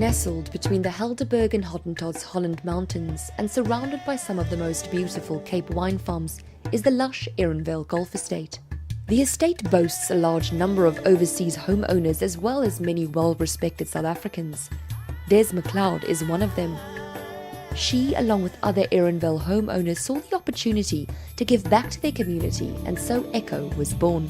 Nestled between the Helderberg and Hottentots Holland Mountains and surrounded by some of the most beautiful Cape wine farms is the lush Erenvale Golf Estate. The estate boasts a large number of overseas homeowners as well as many well-respected South Africans. Des McLeod is one of them. She, along with other Erenvale homeowners, saw the opportunity to give back to their community, and so Echo was born.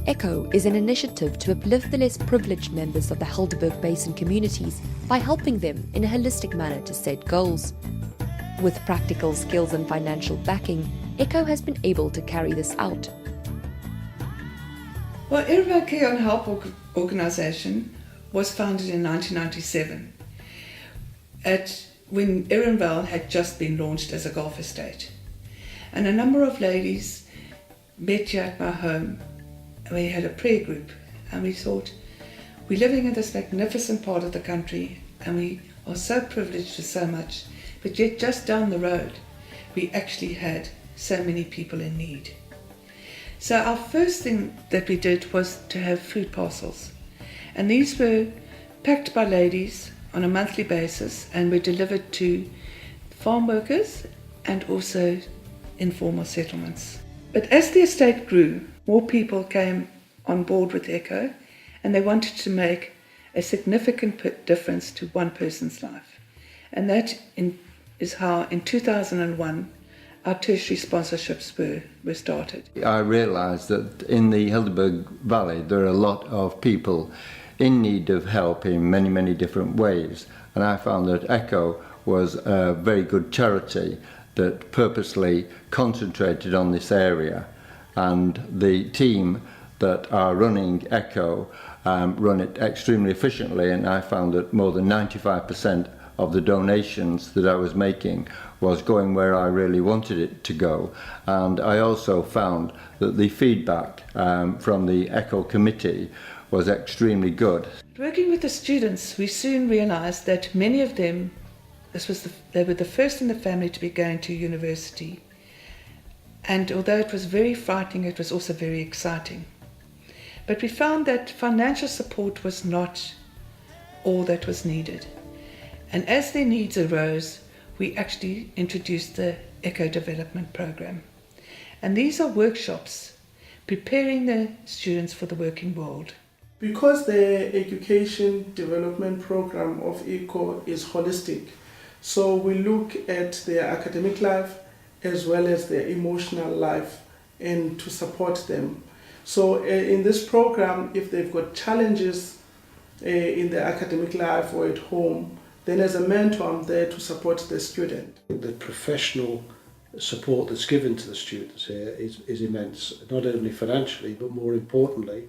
Echo is an initiative to uplift the less privileged members of the Helderberg Basin communities by helping them in a holistic manner to set goals. With practical skills and financial backing, Echo has been able to carry this out. Well, Erenvale Care and Help Organisation was founded in 1997 when Erenvale had just been launched as a golf estate. And a number of ladies met here at my home. We had a prayer group and we thought, we're living in this magnificent part of the country and we are so privileged with so much, but yet just down the road we actually had so many people in need. So our first thing that we did was to have food parcels, and these were packed by ladies on a monthly basis and were delivered to farm workers and also informal settlements. But as the estate grew, more people came on board with Echo and they wanted to make a significant difference to one person's life. And that is how in 2001 our tertiary sponsorships were started. I realised that in the Helderberg Valley there are a lot of people in need of help in many, many different ways, and I found that Echo was a very good charity that purposely concentrated on this area, and the team that are running Echo run it extremely efficiently, and I found that more than 95% of the donations that I was making was going where I really wanted it to go. And I also found that the feedback from the Echo committee was extremely good. Working with the students, we soon realised that many of them, they were the first in the family to be going to university. And although it was very frightening, it was also very exciting. But we found that financial support was not all that was needed. And as their needs arose, we actually introduced the Echo Development Program. And these are workshops preparing the students for the working world. Because the Education Development Program of Echo is holistic, so we look at their academic life as well as their emotional life and to support them. So in this program, if they've got challenges in their academic life or at home, then as a mentor I'm there to support the student. The professional support that's given to the students here is immense, not only financially but more importantly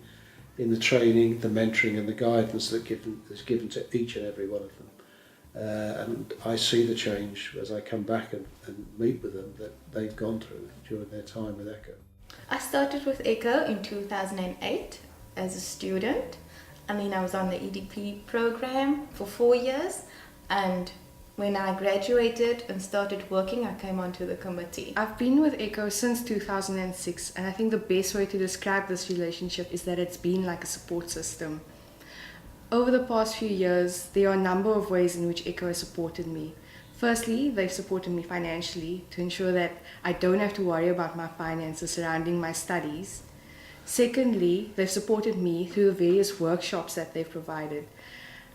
in the training, the mentoring and the guidance that is given to each and every one of them. And I see the change as I come back and meet with them that they've gone through during their time with Echo. I started with Echo in 2008 as a student. I was on the EDP program for 4 years, and when I graduated and started working, I came onto the committee. I've been with Echo since 2006, and I think the best way to describe this relationship is that it's been like a support system. Over the past few years, there are a number of ways in which Echo has supported me. Firstly, they've supported me financially to ensure that I don't have to worry about my finances surrounding my studies. Secondly, they've supported me through the various workshops that they've provided.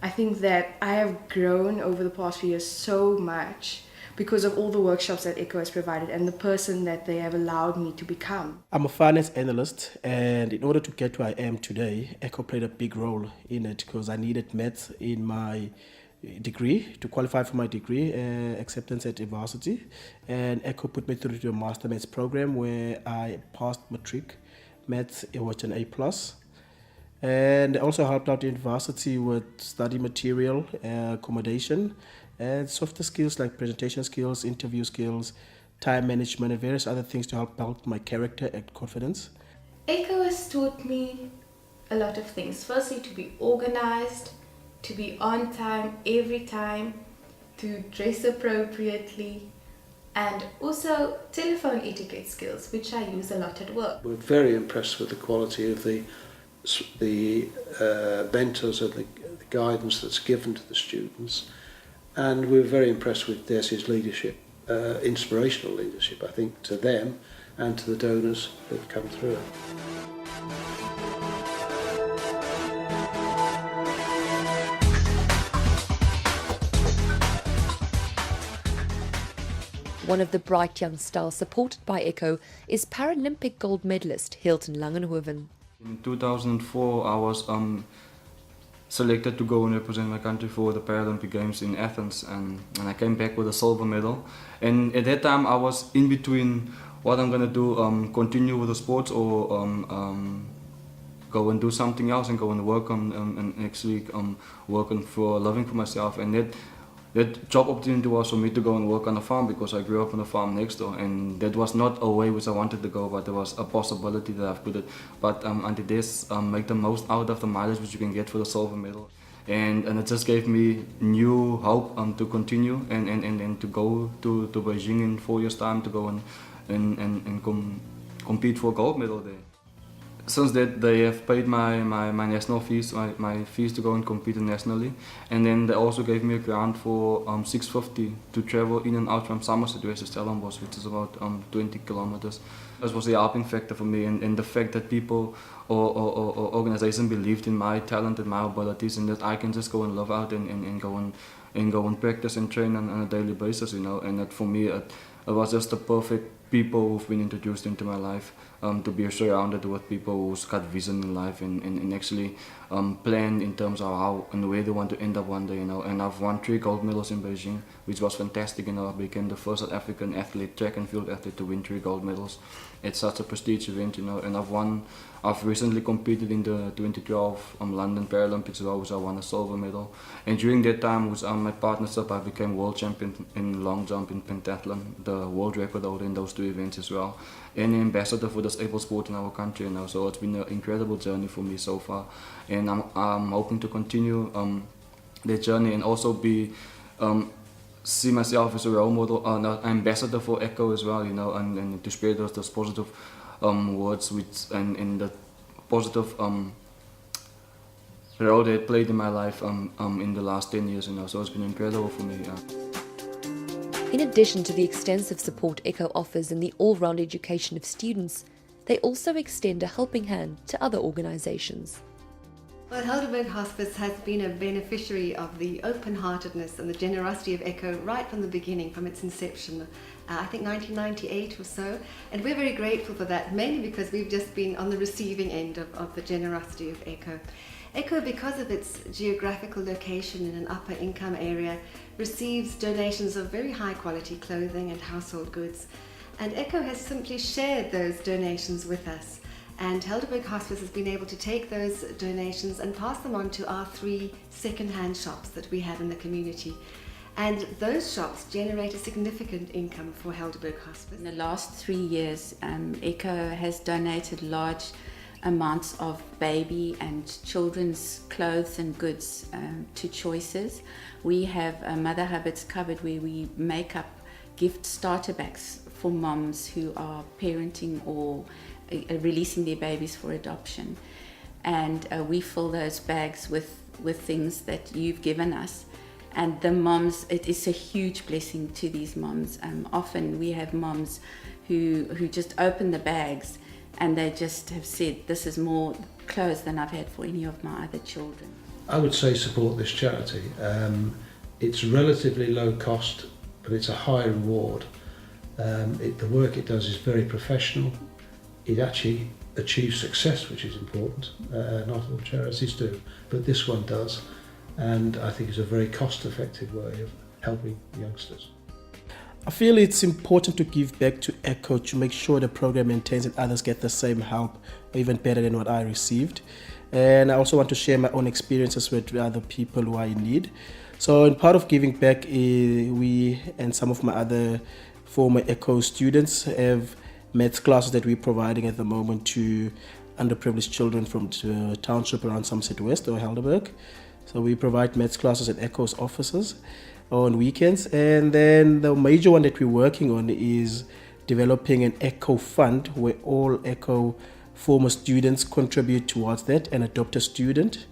I think that I have grown over the past few years so much because of all the workshops that Echo has provided and the person that they have allowed me to become. I'm a finance analyst, and in order to get where I am today, Echo played a big role in it because I needed maths in my degree to qualify for my degree acceptance at university, and Echo put me through to a master maths program where I passed matric maths with an A+. And also helped out the university with study material, accommodation, and softer skills like presentation skills, interview skills, time management, and various other things to help build my character and confidence. Echo has taught me a lot of things. Firstly, to be organized, to be on time every time, to dress appropriately, and also telephone etiquette skills, which I use a lot at work. We're very impressed with the quality of the mentors and the the guidance that's given to the students. And we're very impressed with Desi's leadership, inspirational leadership, I think, to them and to the donors that have come through it. One of the bright young stars supported by ECHO is Paralympic gold medalist Hilton Langenhoven. In 2004 I was selected to go and represent my country for the Paralympic Games in Athens, and I came back with a silver medal. And at that time I was in between what I'm going to do, continue with the sports or go and do something else and go and work on and actually working for a living for myself. And that job opportunity was for me to go and work on a farm, because I grew up on a farm next door, and that was not a way which I wanted to go, but there was a possibility that I've put it. But until this, make the most out of the mileage which you can get for the silver medal. And it just gave me new hope to continue and to go to Beijing in 4 years' time to go and compete for a gold medal there. Since that, they have paid my national fees, my fees to go and compete nationally, and then they also gave me a grant for $650 to travel in and out from Somerset West to Stellenbosch, which is about 20 kilometers. This was the helping factor for me, and the fact that people or organizations believed in my talent and my abilities, and that I can just go and live out and go and practice and train on a daily basis, you know. And that for me, it was just the perfect people who've been introduced into my life, to be surrounded with people who's got vision in life and actually plan in terms of how and where they want to end up one day, you know. And I've won 3 gold medals in Beijing, which was fantastic, you know. I became the first South African athlete, track and field athlete, to win 3 gold medals. It's such a prestige event, you know. And I've recently competed in the 2012 London Paralympics as well, which I won a silver medal. And during that time, with my partnership, I became world champion in long jump in pentathlon, the world record holder in those 2 events as well, and ambassador for disabled sport in our country, you know. So it's been an incredible journey for me so far, and I'm hoping to continue that journey and also be see myself as a role model, an ambassador for ECHO as well, you know, and to spread those positive words and the positive role they played in my life in the last 10 years, you know. So it's been incredible for me. In addition to the extensive support ECHO offers in the all-round education of students, they also extend a helping hand to other organisations. Well, Helderberg Hospice has been a beneficiary of the open-heartedness and the generosity of ECHO right from the beginning, from its inception, I think 1998 or so, and we're very grateful for that, mainly because we've just been on the receiving end of the generosity of ECHO. ECHO, because of its geographical location in an upper income area, receives donations of very high quality clothing and household goods, and ECHO has simply shared those donations with us. And Helderberg Hospice has been able to take those donations and pass them on to our 3 second-hand shops that we have in the community. And those shops generate a significant income for Helderberg Hospice. In the last 3 years, ECHO has donated large amounts of baby and children's clothes and goods to Choices. We have a Mother Hubbard's cupboard where we make up gift starter bags for moms who are parenting or releasing their babies for adoption, and we fill those bags with things that you've given us, and the moms, it is a huge blessing to these moms. Often we have moms who just open the bags and they just have said, this is more clothes than I've had for any of my other children. I would say support this charity. It's relatively low cost, but it's a high reward. The work it does is very professional. It actually achieves success, which is important. Not all charities do, but this one does, and I think it's a very cost-effective way of helping youngsters. I feel it's important to give back to ECHO to make sure the program maintains and others get the same help, or even better than what I received. And I also want to share my own experiences with other people who are in need. So in part of giving back, we and some of my other former ECHO students have maths classes that we're providing at the moment to underprivileged children from the township around Somerset West or Helderberg. So we provide maths classes at ECHO's offices on weekends. And then the major one that we're working on is developing an ECHO fund where all ECHO former students contribute towards that and adopt a student.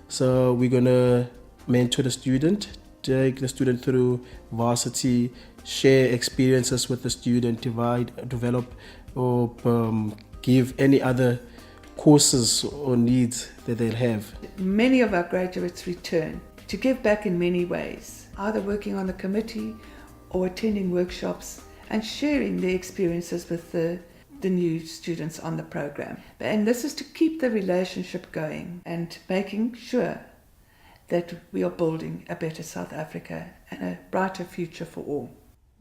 So we're going to mentor the student, take the student through varsity, share experiences with the student, develop or give any other courses or needs that they'll have. Many of our graduates return to give back in many ways, either working on the committee or attending workshops and sharing their experiences with the new students on the program. And this is to keep the relationship going and making sure that we are building a better South Africa and a brighter future for all.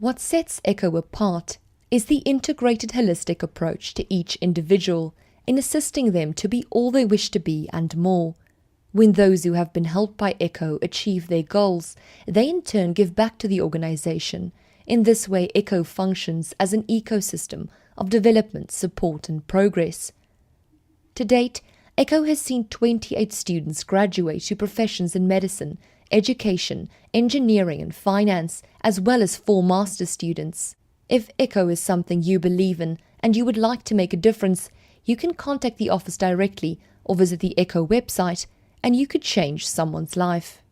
What sets ECHO apart is the integrated holistic approach to each individual in assisting them to be all they wish to be and more. When those who have been helped by ECHO achieve their goals, they in turn give back to the organisation. In this way, ECHO functions as an ecosystem of development, support and progress. To date, ECHO has seen 28 students graduate to professions in medicine, education, engineering and finance, as well as 4 master's students. If ECHO is something you believe in and you would like to make a difference, you can contact the office directly or visit the ECHO website and you could change someone's life.